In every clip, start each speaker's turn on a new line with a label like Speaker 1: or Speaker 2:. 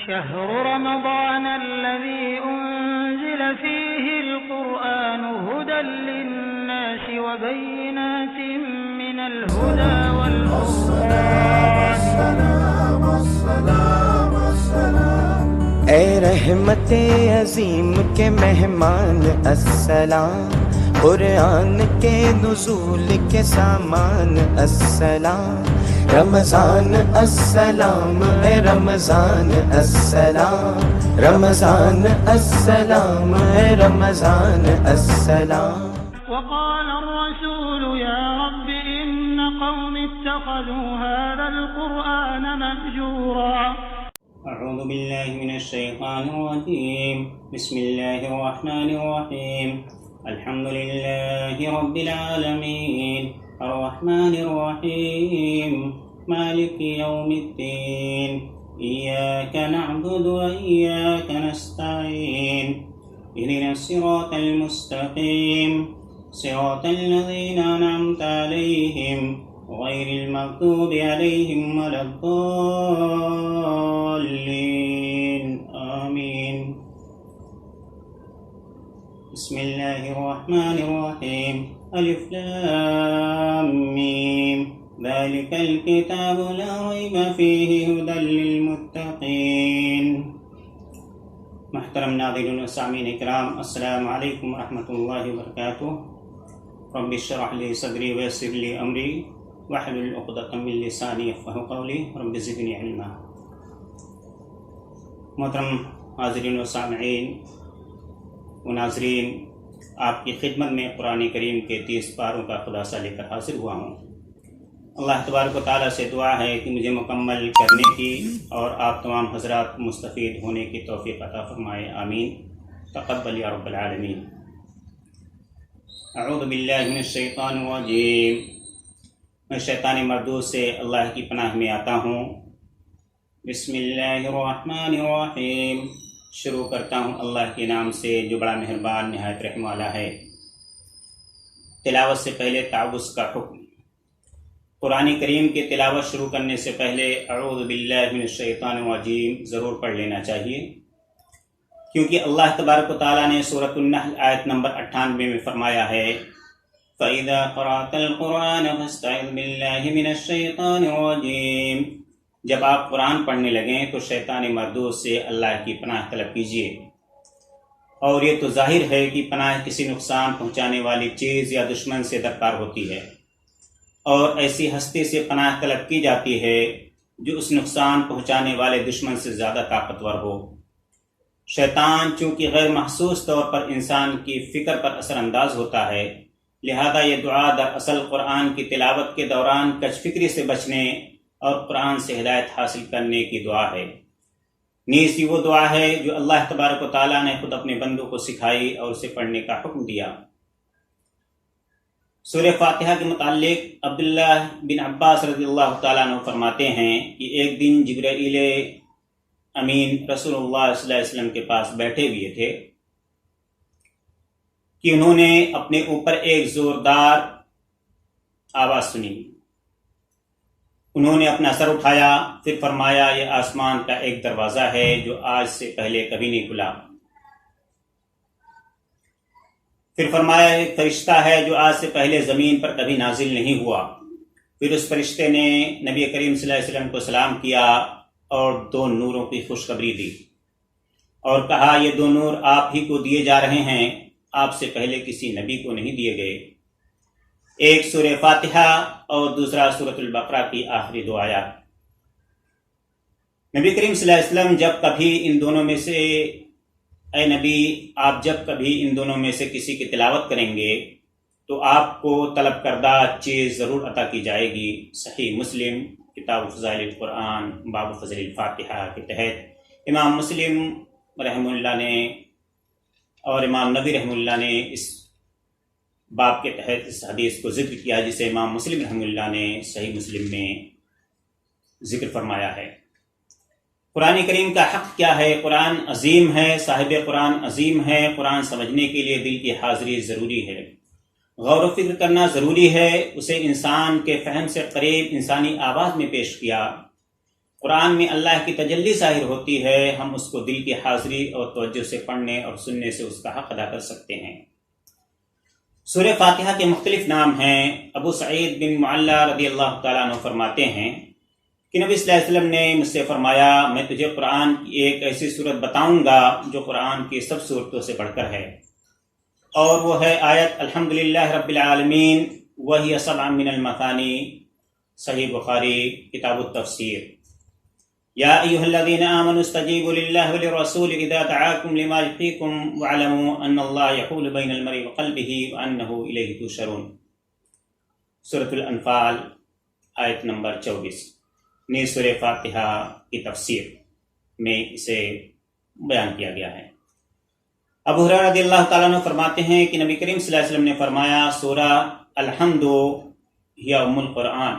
Speaker 1: شهر رمضان الذي أنزل فيه القرآن هدى للناس وبينات من الهدى والفرقان.
Speaker 2: اے رحمت عظیم کے مہمان السلام، قرآن کے نزول کے سامان السلام، رمضان السلام اے رمضان السلام، رمضان السلام اے رمضان السلام.
Speaker 1: وقال الرسول يا رب إن قوم اتخذوا هذا القرآن مهجورا.
Speaker 3: اعوذ باللہ من الشیطان الرجیم. بسم اللہ الرحمن الرحیم. الحمد للہ رب العالمین الرحمن الرحیم مالک یوم الدین ایاک نعبد و ایاک نستعین اهدنا الصراط المستقیم صراط الذین انعمت علیہم غیر المغضوب علیہم ولا الضالین آمین. بسم اللہ الرحمن الرحیم. الف لام میم ذلک الکتاب لا ریب فیہ ھدی للمتقین. محترم ناظرین و سامعین اکرام، السلام علیکم ورحمۃ اللہ وبرکاتہ. رب اشرح لی صدری ویسر لی امری واحلل عقدۃ من لسانی یفقہوا قولی رب زدنی علما. محترم حاضرین و سامعین و ناظرین، آپ کی خدمت میں قرآن کریم کے 30 پاروں کا خلاصہ لے کر حاضر ہوا ہوں. اللہ تبارک و تعالیٰ سے دعا ہے کہ مجھے مکمل کرنے کی اور آپ تمام حضرات کو مستفید ہونے کی توفیق عطا فرمائے. آمین. تقبل یا رب العالمین. اعوذ باللہ من الشیطان الرجیم. میں شیطان مردود سے اللہ کی پناہ میں آتا ہوں. بسم اللہ الرحمن الرحیم. شروع کرتا ہوں اللہ کے نام سے جو بڑا مہربان نہایت رحم والا ہے. تلاوت سے پہلے تعوذ کا حکم. قرآن کریم کی تلاوت شروع کرنے سے پہلے اعوذ باللہ من الشیطان الرجیم ضرور پڑھ لینا چاہیے، کیونکہ اللہ تبارک و تعالیٰ نے سورۃ النحل آیت نمبر 98 میں فرمایا ہے فَإِذَا قَرَأْتَ الْقُرْآنَ فَاسْتَعِذْ بِاللَّهِ مِنَ الشَّيْطَانِ الرَّجِيمِ. جب آپ قرآن پڑھنے لگیں تو شیطان مردود سے اللہ کی پناہ طلب کیجیے. اور یہ تو ظاہر ہے کہ پناہ کسی نقصان پہنچانے والی چیز یا دشمن سے درکار ہوتی ہے، اور ایسی ہستی سے پناہ طلب کی جاتی ہے جو اس نقصان پہنچانے والے دشمن سے زیادہ طاقتور ہو. شیطان چونکہ غیر محسوس طور پر انسان کی فکر پر اثر انداز ہوتا ہے، لہذا یہ دعا دراصل قرآن کی تلاوت کے دوران کج فکری سے بچنے اور قرآن سے ہدایت حاصل کرنے کی دعا ہے. نیز یہ وہ دعا ہے جو اللہ تبارک و تعالیٰ نے خود اپنے بندوں کو سکھائی اور اسے پڑھنے کا حکم دیا. سورہ فاتحہ کے متعلق عبداللہ بن عباس رضی اللہ تعالیٰ عنہ فرماتے ہیں کہ ایک دن جبرائیل امین رسول اللہ صلی اللہ علیہ وسلم کے پاس بیٹھے ہوئے تھے کہ انہوں نے اپنے اوپر ایک زوردار آواز سنی. انہوں نے اپنا سر اٹھایا، پھر فرمایا یہ آسمان کا ایک دروازہ ہے جو آج سے پہلے کبھی نہیں کھلا. پھر فرمایا ایک فرشتہ ہے جو آج سے پہلے زمین پر کبھی نازل نہیں ہوا. پھر اس فرشتے نے نبی کریم صلی اللہ علیہ وسلم کو سلام کیا اور 2 نوروں کی خوشخبری دی اور کہا یہ 2 نور آپ ہی کو دیے جا رہے ہیں، آپ سے پہلے کسی نبی کو نہیں دیے گئے. ایک سورہ فاتحہ اور دوسرا سورۃ البقرہ کی آخری 2 آیات. نبی کریم صلی اللہ علیہ وسلم جب کبھی ان دونوں میں سے اے نبی آپ جب کبھی ان دونوں میں سے کسی کی تلاوت کریں گے تو آپ کو طلب کردہ چیز ضرور عطا کی جائے گی. صحیح مسلم کتاب فضائل القرآن باب فضل الفاتحہ کے تحت امام مسلم رحمہ اللہ نے اور امام نبی رحمہ اللہ نے اس باب کے تحت اس حدیث کو ذکر کیا جسے امام مسلم رحمہ اللہ نے صحیح مسلم میں ذکر فرمایا ہے. قرآن کریم کا حق کیا ہے؟ قرآن عظیم ہے، صاحب قرآن عظیم ہے. قرآن سمجھنے کے لیے دل کی حاضری ضروری ہے، غور و فکر کرنا ضروری ہے. اسے انسان کے فہم سے قریب انسانی آواز میں پیش کیا. قرآن میں اللہ کی تجلی ظاہر ہوتی ہے، ہم اس کو دل کی حاضری اور توجہ سے پڑھنے اور سننے سے اس کا حق ادا کر سکتے ہیں۔ سورہ فاتحہ کے مختلف نام ہیں۔ ابو سعید بن معلا رضی اللہ تعالیٰ عنہ فرماتے ہیں کہ نبی صلی اللہ علیہ وسلم نے مجھ سے فرمایا، میں تجھے قرآن کی ایک ایسی صورت بتاؤں گا جو قرآن کی سب صورتوں سے بڑھ کر ہے، اور وہ ہے آیت الحمدللہ رب العالمین وہی سبع من المثانی، صحیح بخاری کتاب التفسیر۔ یا ایھا الذین آمنوا استجیبوا للہ وللرسول اذا دعاکم لما یحییکم واعلموا ان اللہ یحول بین المرء وقلبہ وانہ الیہ تحشرون، سورۃ الانفال آیت نمبر 24 نے سورہ فاتحہ کی تفسیر میں اسے بیان کیا گیا ہے۔ ابو ہریرہ رضی اللہ تعالیٰ عنہ فرماتے ہیں کہ نبی کریم صلی اللہ علیہ وسلم نے فرمایا، سورہ الحمد ہی ام القرآن،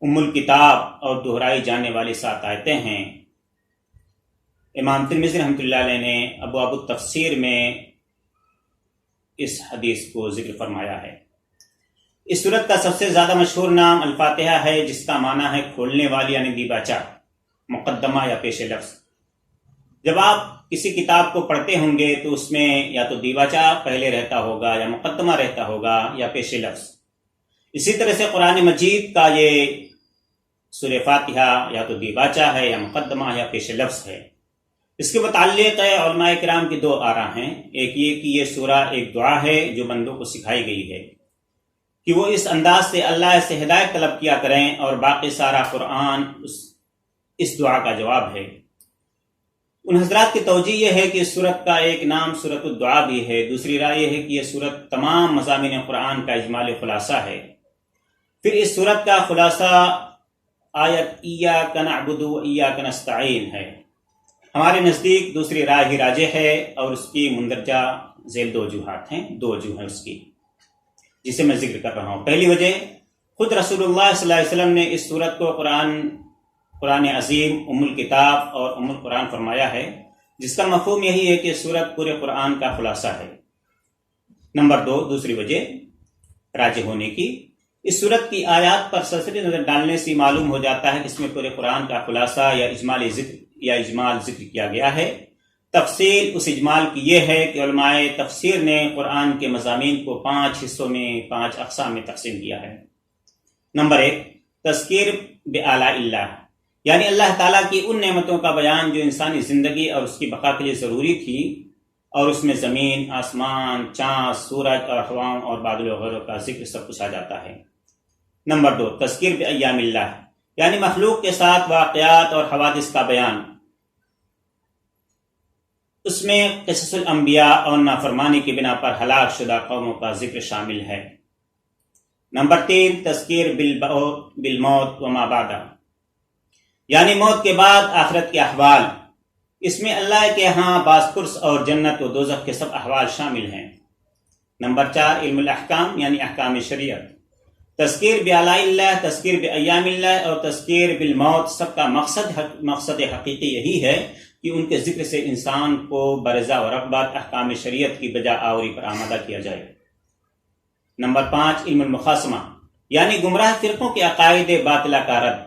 Speaker 3: ام الکتاب اور دہرائی جانے والی 7 آیتیں ہیں۔ امام ترمذی رحمۃ اللہ علیہ نے ابواب التفسیر میں اس حدیث کو ذکر فرمایا ہے۔ اس سورت کا سب سے زیادہ مشہور نام الفاتحہ ہے، جس کا معنی ہے کھولنے والی، یعنی دیباچہ، مقدمہ یا پیش لفظ۔ جب آپ کسی کتاب کو پڑھتے ہوں گے تو اس میں یا تو دیباچہ پہلے رہتا ہوگا، یا مقدمہ رہتا ہوگا، یا پیش لفظ۔ اسی طرح سے قرآن مجید کا یہ سورہ فاتحہ یا تو دیباچہ ہے، یا مقدمہ، یا پیش لفظ ہے۔ اس کے متعلق علماء کرام کی 2 آراء ہیں۔ ایک یہ کہ یہ سورہ ایک دعا ہے جو بندوں کو سکھائی گئی ہے کہ وہ اس انداز سے اللہ سے ہدایت طلب کیا کریں، اور باقی سارا قرآن اس دعا کا جواب ہے۔ ان حضرات کی توجہ یہ ہے کہ اس سورت کا ایک نام سورۃ الدعا بھی ہے۔ دوسری رائے یہ ہے کہ یہ سورت تمام مضامین قرآن کا اجمالی خلاصہ ہے۔ پھر اس سورت کا خلاصہ آیت ایاک نعبد و ایاک نستعین ہے۔ ہمارے نزدیک دوسری رائے ہی راجح ہے، اور اس کی مندرجہ ذیل 2 وجوہات ہیں، 2 وجوہ ہیں اس کی، جسے میں ذکر کر رہا ہوں۔ پہلی وجہ، خود رسول اللہ صلی اللہ علیہ وسلم نے اس سورت کو قرآن عظیم، ام الکتاب اور ام القرآن فرمایا ہے، جس کا مفہوم یہی ہے کہ سورت پورے قرآن کا خلاصہ ہے۔ نمبر 2، دوسری وجہ راجح ہونے کی، اس سورت کی آیات پر سرسری نظر ڈالنے سے معلوم ہو جاتا ہے کہ اس میں پورے قرآن کا خلاصہ یا اجمال ذکر کیا گیا ہے۔ تفصیل اس اجمال کی یہ ہے کہ علماء تفسیر نے قرآن کے مضامین کو 5 حصوں میں، 5 اقسام میں تقسیم کیا ہے۔ نمبر 1، تذکیر بآلاء اللہ، یعنی اللہ تعالیٰ کی ان نعمتوں کا بیان جو انسانی زندگی اور اس کی بقا کے لیے ضروری تھی، اور اس میں زمین، آسمان، چاند، سورج اور ہواؤں اور بادل وغیرہ کا ذکر سب کچھ آ جاتا ہے۔ نمبر 2، تذکیر بایام اللہ، یعنی مخلوق کے ساتھ واقعات اور حوادث کا بیان، اس میں قصص الانبیاء اور نافرمانی کی بنا پر ہلاک شدہ قوموں کا ذکر شامل ہے۔ نمبر 3، تذکیر بالموت وما بعدہ، یعنی موت کے بعد آخرت کے احوال، اس میں اللہ کے ہاں باز پرس اور جنت و دوزخ کے سب احوال شامل ہیں۔ نمبر 4، علم الاحکام، یعنی احکام شریعت، تذکیر بآلاء اللہ، تذکیر بایام اللہ اور تذکیر بالموت، سب کا مقصد حقیقی یہی ہے کہ ان کے ذکر سے انسان کو برزہ و رغبت احکام شریعت کی بجا آوری پر آمادہ کیا جائے۔ نمبر 5، علم المخاصمہ، یعنی گمراہ فرقوں کے عقائد باطلہ کا رد۔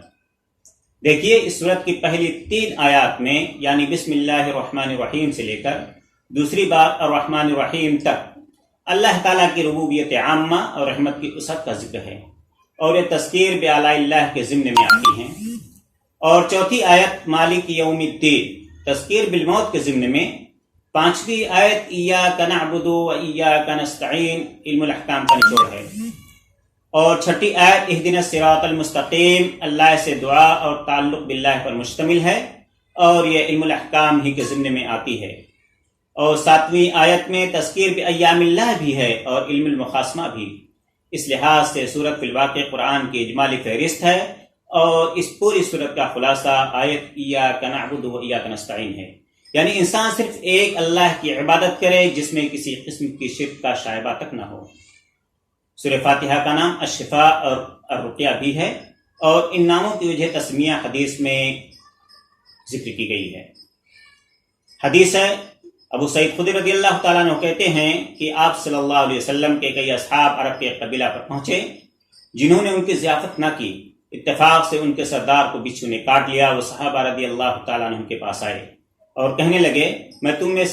Speaker 3: دیکھیے اس سورت کی پہلی 3 آیات میں، یعنی بسم اللہ الرحمن الرحیم سے لے کر دوسری بار الرحمن الرحیم تک، اللہ تعالیٰ کی ربوبیت عامہ اور رحمت کی وسعت کا ذکر ہے، اور یہ تذکیر بآلاء اللہ کے ضمن میں آتی ہیں۔ اور چوتھی آیت مالک یوم الدین، تذکیر بالموت کے ضمن میں۔ 5ویں آیت ایاک نعبد و ایاک نستعین، علم الاحکام کا نچوڑ ہے۔ اور 6ٹھی آیت اہدنا الصراط المستقیم، اللہ سے دعا اور تعلق باللہ پر مشتمل ہے، اور یہ علم الاحکام ہی کے ضمن میں آتی ہے۔ اور 7ویں آیت میں تذکیر بایام اللہ بھی ہے اور علم المخاصمہ بھی۔ اس لحاظ سے سورت فی الواقع قرآن کی اجمالی فہرست ہے، اور اس پوری سورت کا خلاصہ آیت ایاک نعبد و ایاک نستعین ہے، یعنی انسان صرف ایک اللہ کی عبادت کرے جس میں کسی قسم کی شرک کا شائبہ تک نہ ہو۔ سورہ فاتحہ کا نام الشفاء اور الرقیہ بھی ہے، اور ان ناموں کی وجہ تسمیہ حدیث میں ذکر کی گئی ہے۔ حدیث ہے، ابو سعید خدری رضی اللہ تعالیٰ عنہ کہتے ہیں کہ آپ صلی اللہ علیہ وسلم کے کئی اصحاب عرب کے قبیلہ پر پہنچے جنہوں نے ان کی ضیافت نہ کی، اتفاق سے ان کے سردار کو بچھو نے کاٹ لیا۔ وہ صحابہ رضی اللہ تعالیٰ عنہ کے پاس آئے اور کہنے لگے میں تم میں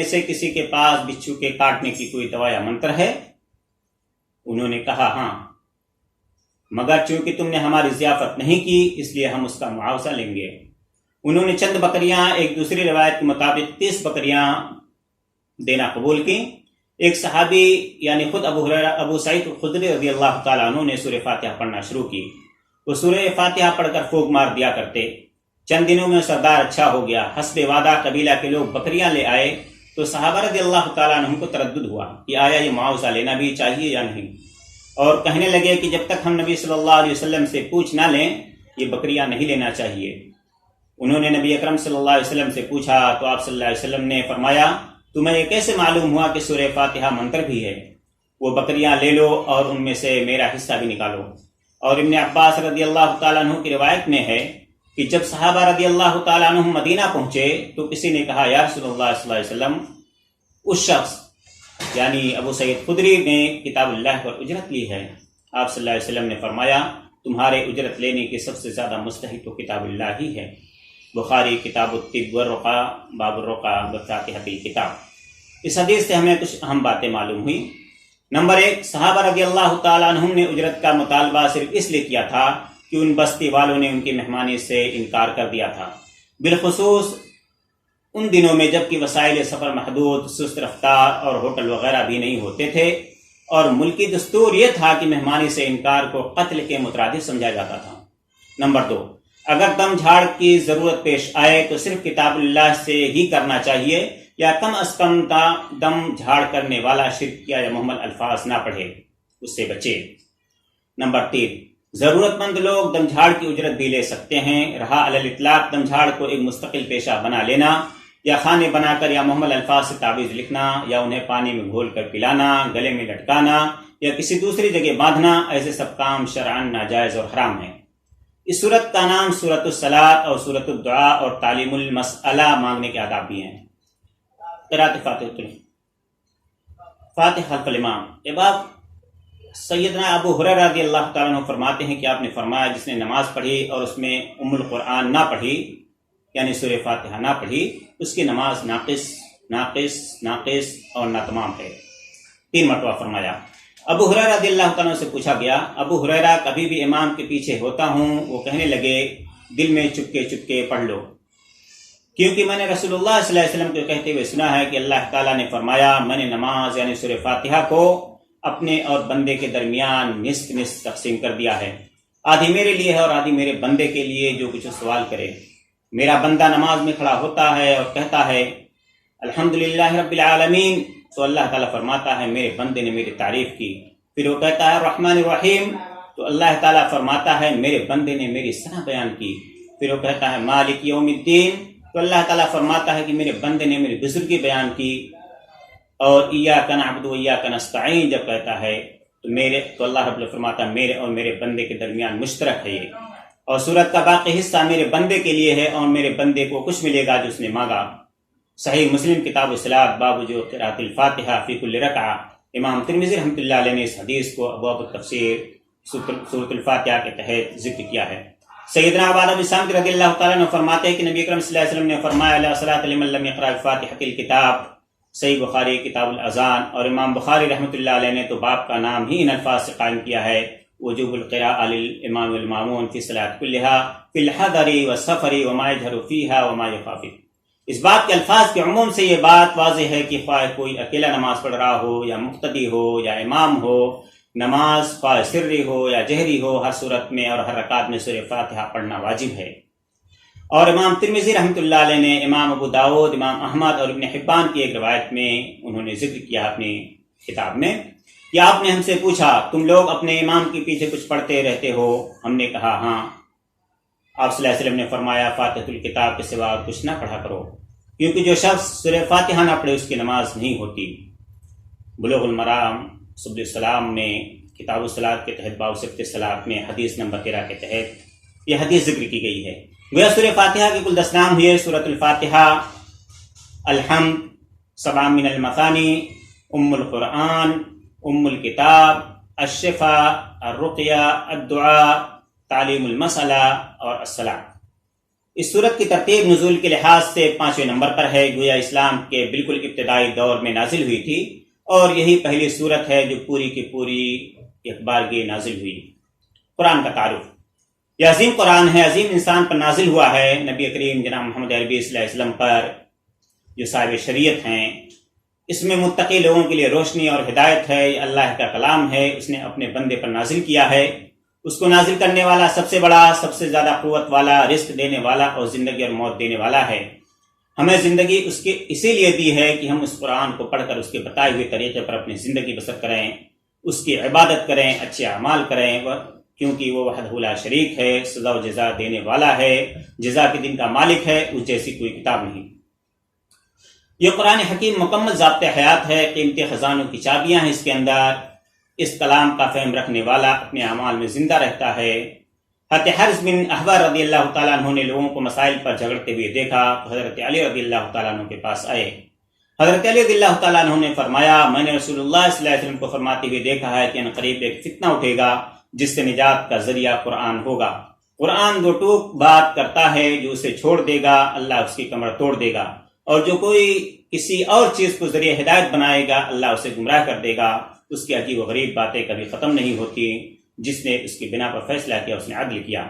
Speaker 3: سے کسی کے پاس بچھو کے کاٹنے کی کوئی دوا یا منتر ہے؟ انہوں نے کہا ہاں، مگر چونکہ تم نے ہماری ضیافت نہیں کی اس لیے ہم اس کا معاوضہ لیں گے۔ انہوں نے چند بکریاں، ایک دوسری روایت کے مطابق 30 بکریاں دینا قبول کی۔ ایک صحابی یعنی خود ابو سعید خدری رضی اللہ تعالیٰ عنہ نے سورہ فاتحہ پڑھنا شروع کی۔ وہ سورہ فاتحہ پڑھ کر پھونک مار دیا کرتے۔ چند دنوں میں سردار اچھا ہو گیا۔ حسب وعدہ قبیلہ کے لوگ بکریاں لے آئے تو صحابہ رضی اللہ تعالیٰ عنہ کو تردد ہوا کہ آیا یہ معاوضہ لینا بھی چاہیے یا نہیں، اور کہنے لگے کہ جب تک ہم نبی صلی اللہ علیہ وسلم سے پوچھ نہ لیں یہ بکریاں نہیں لینا چاہیے۔ انہوں نے نبی اکرم صلی اللہ علیہ وسلم سے پوچھا تو آپ صلی اللہ علیہ وسلم نے فرمایا تمہیں یہ کیسے معلوم ہوا کہ سورہ فاتحہ منتر بھی ہے؟ وہ بکریاں لے لو اور ان میں سے میرا حصہ بھی نکالو۔ اور ابن عباس رضی اللہ تعالیٰ عنہ کی روایت میں ہے کہ جب صحابہ رضی اللہ تعالیٰ عنہ مدینہ پہنچے تو کسی نے کہا یا رسول اللہ صلی اللہ علیہ وسلم اس شخص یعنی ابو سعید خدری نے کتاب اللہ پر اجرت لی ہے۔ آپ صلی اللہ علیہ وسلم نے فرمایا تمہارے اجرت لینے کے سب سے زیادہ مستحق تو کتاب اللہ ہی ہے۔ بخاری کتاب الطب والرقا باب الرقا بفاتحۃ الکتاب۔ اس حدیث سے ہمیں کچھ اہم باتیں معلوم ہوئی۔ نمبر 1، صحابہ رضی اللہ تعالیٰ عنہم نے اجرت کا مطالبہ صرف اس لیے کیا تھا کہ ان بستی والوں نے ان کی مہمانی سے انکار کر دیا تھا، بالخصوص ان دنوں میں جب کہ وسائل سفر محدود، سست رفتار اور ہوٹل وغیرہ بھی نہیں ہوتے تھے، اور ملکی دستور یہ تھا کہ مہمانی سے انکار کو قتل کے مترادف سمجھا جاتا تھا۔ نمبر 2، اگر دم جھاڑ کی ضرورت پیش آئے تو صرف کتاب اللہ سے ہی کرنا چاہیے، یا کم از کم دم جھاڑ کرنے والا شرک یا محمل الفاظ نہ پڑھے، اس سے بچے۔ نمبر 3، ضرورت مند لوگ دم جھاڑ کی اجرت بھی لے سکتے ہیں، رہا علی الاطلاق دم جھاڑ کو ایک مستقل پیشہ بنا لینا، یا کھانے بنا کر یا محمل الفاظ سے تعویذ لکھنا، یا انہیں پانی میں گھول کر پلانا، گلے میں لٹکانا، یا کسی دوسری جگہ باندھنا، ایسے سب کام شرعاً ناجائز اور حرام ہیں۔ اس صورت کا نام سورۃ الصلاۃ اور سورۃ الدعاء اور تعلیم المسئلہ مانگنے کے آداب بھی ہیں۔ قرأت فاتحہ خلف الامام۔ یہ بات سیدنا ابو ہریرہ رضی اللہ تعالیٰ عنہ فرماتے ہیں کہ آپ نے فرمایا جس نے نماز پڑھی اور اس میں ام القرآن نہ پڑھی یعنی سورہ فاتحہ نہ پڑھی اس کی نماز ناقص اور ناتمام ہے۔ 3 مرتبہ فرمایا۔ ابو ہریرہ رضی اللہ تعالیٰ عنہ سے پوچھا گیا ابو ہریرہ کبھی بھی امام کے پیچھے ہوتا ہوں، وہ کہنے لگے دل میں چپکے پڑھ لو، کیونکہ میں نے رسول اللہ صلی اللہ علیہ وسلم کو کہتے ہوئے سنا ہے کہ اللہ تعالیٰ نے فرمایا میں نے نماز یعنی سورہ فاتحہ کو اپنے اور بندے کے درمیان نصف تقسیم کر دیا ہے، آدھی میرے لیے ہے اور آدھی میرے بندے کے لیے جو کچھ سوال کرے۔ میرا بندہ نماز میں کھڑا ہوتا ہے اور کہتا ہے الحمدللہ رب العالمین، تو اللہ تعالیٰ فرماتا ہے میرے بندے نے میری تعریف کی۔ پھر وہ کہتا ہے الرحمن الرحیم، تو اللہ تعالیٰ فرماتا ہے میرے بندے نے میری ثنا بیان کی۔ پھر وہ کہتا ہے مالک یوم الدین، تو اللہ تعالیٰ فرماتا ہے کہ میرے بندے نے میری بزرگی بیان کی۔ اور ایاک نعبد و ایاک نستعین جب کہتا ہے تو اللہ رب العزت فرماتا ہے میرے اور میرے بندے کے درمیان مشترک ہے یہ، اور سورت کا باقی حصہ میرے بندے کے لیے ہے اور میرے بندے کو کچھ ملے گا جو اس نے مانگا۔ صحیح مسلم کتاب الصلاۃ باب جو قراءۃ الفاتحہ فی کل رکعہ۔ امام ترمذی رحمۃ اللہ علیہ نے اس حدیث کو ابواب التفسیر سورۃ الفاتحہ کے تحت ذکر کیا ہے۔ سیدنا عبادہ بن صامت رضی اللہ تعالیٰ عنہ فرماتے ہیں کہ نبی اکرم صلی اللہ علیہ وسلم نے فرمایا لا صلاۃ لمن لم یقرأ بفاتحۃ الکتاب، صحیح بخاری کتاب الاذان۔ اور امام بخاری رحمۃ اللہ علیہ نے تو باب کا نام ہی ان الفاظ سے قائم کیا ہے وجوب القراءۃ للامام والمامون فی الصلاۃ کلها فی الحضر والسفر وما یجہر فیہا وما یخاف۔ اس بات کے الفاظ کے عموم سے یہ بات واضح ہے کہ خواہ کوئی اکیلا نماز پڑھ رہا ہو یا مقتدی ہو یا امام ہو، نماز خواہ سری ہو یا جہری ہو، ہر صورت میں اور ہر رکعت میں سورہ فاتحہ پڑھنا واجب ہے۔ اور امام ترمذی رحمۃ اللہ علیہ نے امام ابو داؤد، امام احمد اور ابن حبان کی ایک روایت میں انہوں نے ذکر کیا اپنی کتاب میں کہ آپ نے ہم سے پوچھا تم لوگ اپنے امام کے پیچھے کچھ پڑھتے رہتے ہو؟ ہم نے کہا ہاں۔ آپ صلی اللہ علیہ وسلم نے فرمایا فاتحۃ الکتاب کے سوا کچھ نہ پڑھا کرو، کیونکہ جو شخص سورہ فاتحہ نہ پڑھے اس کی نماز نہیں ہوتی۔ بلوغ المرام سبل السلام میں کتاب الصلاۃ کے تحت باب صفت الصلاۃ میں حدیث نمبر 13 کے تحت یہ حدیث ذکر کی گئی ہے۔ گویا سورہ فاتحہ کے کل 10 نام ہوئے سورۃ الفاتحہ، الحمد، 7 من المثانی، ام القرآن، ام الکتاب، الشفا، الرقیہ، الدعاء، تعلیم المسئلہ اور الصلاۃ۔ اس صورت کی ترتیب نزول کے لحاظ سے 5ویں نمبر پر ہے، گویا اسلام کے بالکل ابتدائی دور میں نازل ہوئی تھی، اور یہی پہلی صورت ہے جو پوری کی پوری ایک بارگی نازل ہوئی۔ قرآن کا تعارف۔ یہ عظیم قرآن ہے، عظیم انسان پر نازل ہوا ہے، نبی کریم جناب محمد عربی صلی اللہ علیہ وسلم پر جو صاحب شریعت ہیں۔ اس میں متقی لوگوں کے لیے روشنی اور ہدایت ہے، یہ اللہ کا کلام ہے، اس نے اپنے بندے پر نازل کیا ہے۔ اس کو نازل کرنے والا سب سے بڑا، سب سے زیادہ قوت والا، رزق دینے والا اور زندگی اور موت دینے والا ہے۔ ہمیں زندگی اس کے اسی لیے دی ہے کہ ہم اس قرآن کو پڑھ کر اس کے بتائے ہوئے طریقے پر اپنی زندگی بسر کریں، اس کی عبادت کریں، اچھے اعمال کریں، کیونکہ وہ وحدہ لا شریک ہے، سزا و جزا دینے والا ہے، جزا کے دن کا مالک ہے، اس جیسی کوئی کتاب نہیں۔ یہ قرآن حکیم مکمل ضابط حیات ہے، قیمتی خزانوں کی چابیاں ہیں اس کے اندر۔ اس کلام کا فہم رکھنے والا اپنے اعمال میں زندہ رہتا ہے۔ حضرت حارث بن احبر رضی اللہ تعالیٰ عنہ نے لوگوں کو مسائل پر جھگڑتے ہوئے دیکھا تو حضرت علی رضی اللہ تعالیٰ عنہ کے پاس آئے۔ حضرت علی رضی اللہ تعالیٰ عنہ نے فرمایا، میں نے رسول اللہ صلی اللہ علیہ وسلم کو فرماتے ہوئے دیکھا ہے کہ ان قریب ایک فتنہ اٹھے گا جس سے نجات کا ذریعہ قرآن ہوگا۔ قرآن دو ٹوک بات کرتا ہے، جو اسے چھوڑ دے گا اللہ اس کی کمر توڑ دے گا، اور جو کوئی کسی اور چیز کو ذریعہ ہدایت بنائے گا اللہ اسے گمراہ کر دے گا۔ اس کی عجیب و غریب باتیں کبھی ختم نہیں ہوتی، جس نے اس کی بنا پر فیصلہ کیا اس نے عدل کیا۔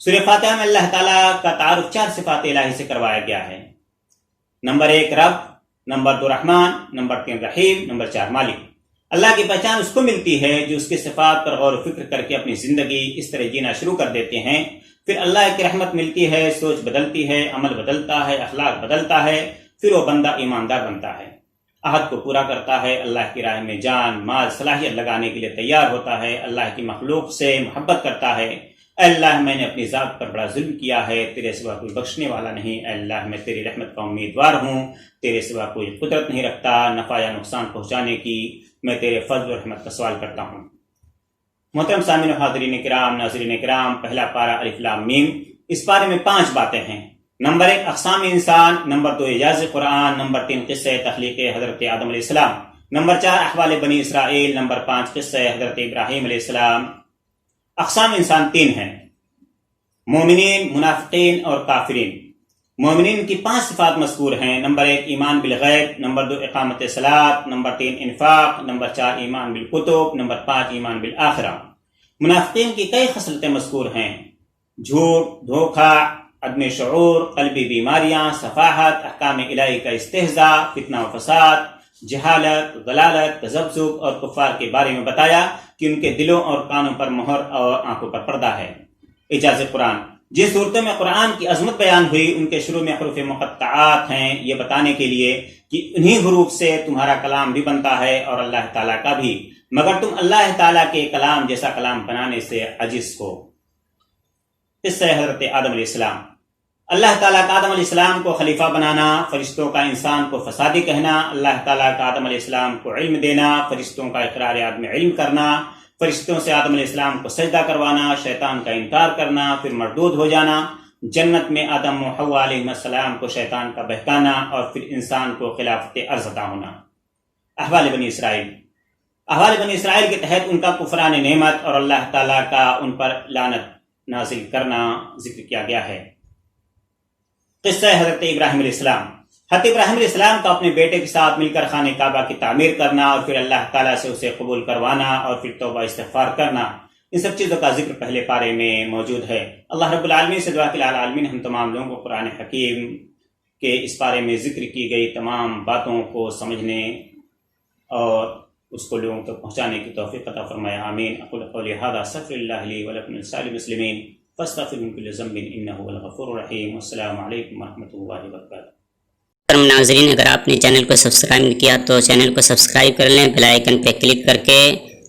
Speaker 3: سورہ فاتحہ میں اللہ تعالیٰ کا تعارف 4 صفات الہی سے کروایا گیا ہے۔ نمبر 1 رب، نمبر 2 رحمان، نمبر 3 رحیم، نمبر 4 مالک۔ اللہ کی پہچان اس کو ملتی ہے جو اس کے صفات پر غور و فکر کر کے اپنی زندگی اس طرح جینا شروع کر دیتے ہیں۔ پھر اللہ کی رحمت ملتی ہے، سوچ بدلتی ہے، عمل بدلتا ہے، اخلاق بدلتا ہے، پھر وہ بندہ ایماندار بنتا ہے، عہد کو پورا کرتا ہے، اللہ کی راہ میں جان مال صلاحیت لگانے کے لیے تیار ہوتا ہے، اللہ کی مخلوق سے محبت کرتا ہے۔ اے اللہ میں نے اپنی ذات پر بڑا ظلم کیا ہے، تیرے سوا کوئی بخشنے والا نہیں، اے اللہ میں تیری رحمت کا امیدوار ہوں، تیرے سوا کوئی قدرت نہیں رکھتا نفع یا نقصان پہنچانے کی، میں تیرے فضل و رحمت کا سوال کرتا ہوں۔ محترم سامعین و حاضرین کرام، ناظرین کرام، پہلا پارہ الف لام میم، اس پارے میں 5 باتیں ہیں۔ نمبر 1 اقسام انسان، نمبر 2 اعجاز قرآن، نمبر 3 قصہ تخلیق حضرت آدم علیہ السلام، نمبر 4 احوال بنی اسرائیل، نمبر 5 قصہ حضرت ابراہیم علیہ السلام۔ اقسام انسان 3 ہیں، مومنین، منافقین اور کافرین۔ مومنین کی 5 صفات مذکور ہیں۔ نمبر 1 ایمان بالغیب، نمبر 2 اقامت صلاۃ، نمبر 3 انفاق، نمبر 4 ایمان بالکتب، نمبر 5 ایمان بالآخرہ۔ منافقین کی کئی خصلتیں مذکور ہیں، جھوٹ، دھوکہ، عدم شعور، قلبی بیماریاں، صفاحت، احکام الہی کا استہزاء، فتنہ و فساد، جہالت، ضلالت، تذبذب اور کفار کے بارے میں بتایا کہ ان کے دلوں اور کانوں پر مہر اور آنکھوں پر پردہ ہے۔ اعجاز قرآن، جن صورتوں میں قرآن کی عظمت بیان ہوئی ان کے شروع میں حروف مقطعات ہیں، یہ بتانے کے لیے کہ انہی حروف سے تمہارا کلام بھی بنتا ہے اور اللہ تعالیٰ کا بھی، مگر تم اللہ تعالیٰ کے کلام جیسا کلام بنانے سے عاجز ہو۔ قصہ حضرت آدم علیہ السلام، اللہ تعالیٰ کا آدم علیہ السلام کو خلیفہ بنانا، فرشتوں کا انسان کو فسادی کہنا، اللہ تعالیٰ کا آدم علیہ السلام کو علم دینا، فرشتوں کا اقرار عدم علم کرنا، فرشتوں سے آدم علیہ السلام کو سجدہ کروانا، شیطان کا انکار کرنا، پھر مردود ہو جانا، جنت میں آدم و حوا علیہ السلام کو شیطان کا بہکانا، اور پھر انسان کو خلافت ارض عطا ہونا۔ احوال بنی اسرائیل، احوال بنی اسرائیل کے تحت ان کا کفران نعمت اور اللہ تعالیٰ کا ان پر لعنت نازل کرنا ذکر کیا گیا ہے۔ قصہ حضرت ابراہیم علیہ السلام، حضرت ابراہیم علیہ السلام کا اپنے بیٹے کے ساتھ مل کر خانہ کعبہ کی تعمیر کرنا اور پھر اللہ تعالیٰ سے اسے قبول کروانا اور پھر توبہ استغفار کرنا، ان سب چیزوں کا ذکر پہلے پارے میں موجود ہے۔ اللہ رب العالمین سے دعا کہ العالمین ہم تمام لوگوں کو قرآن حکیم کے اس پارے میں ذکر کی گئی تمام باتوں کو سمجھنے اور اس کو لوگوں تک پہنچانے کی توفیق عطا فرمائے، آمین۔ اقول قولی ھذا استغفر اللہ لی ولکم ولسائر المسلمین فاستغفروا من كل ذنب انه هو الغفور الرحیم۔ السلام علیکم ورحمۃ اللہ وبرکاتہ۔
Speaker 4: محترم ناظرین، اگر آپ نے چینل کو سبسکرائب نہیں کیا تو چینل کو سبسکرائب کر لیں، بیل آئیکن پہ کلک کر کے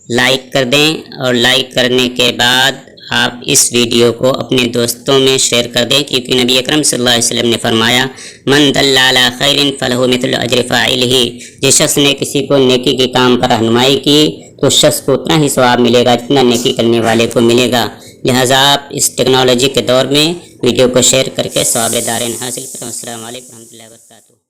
Speaker 4: لائک کر دیں، اور لائک کرنے کے بعد آپ اس ویڈیو کو اپنے دوستوں میں شیئر کر دیں، کیونکہ نبی اکرم صلی اللہ علیہ وسلم نے فرمایا من دل علی خیر فلہ مثل اجر فاعلہ، جس شخص نے کسی کو نیکی کے کام پر رہنمائی کی تو اس شخص کو اتنا ہی ثواب ملے گا جتنا نیکی کرنے والے کو ملے گا۔ لہٰذا آپ اس ٹیکنالوجی کے دور میں ویڈیو کو شیئر کر کے ثواب دارین حاصل کریں۔ السلام علیکم ورحمۃ اللہ وبرکاتہ۔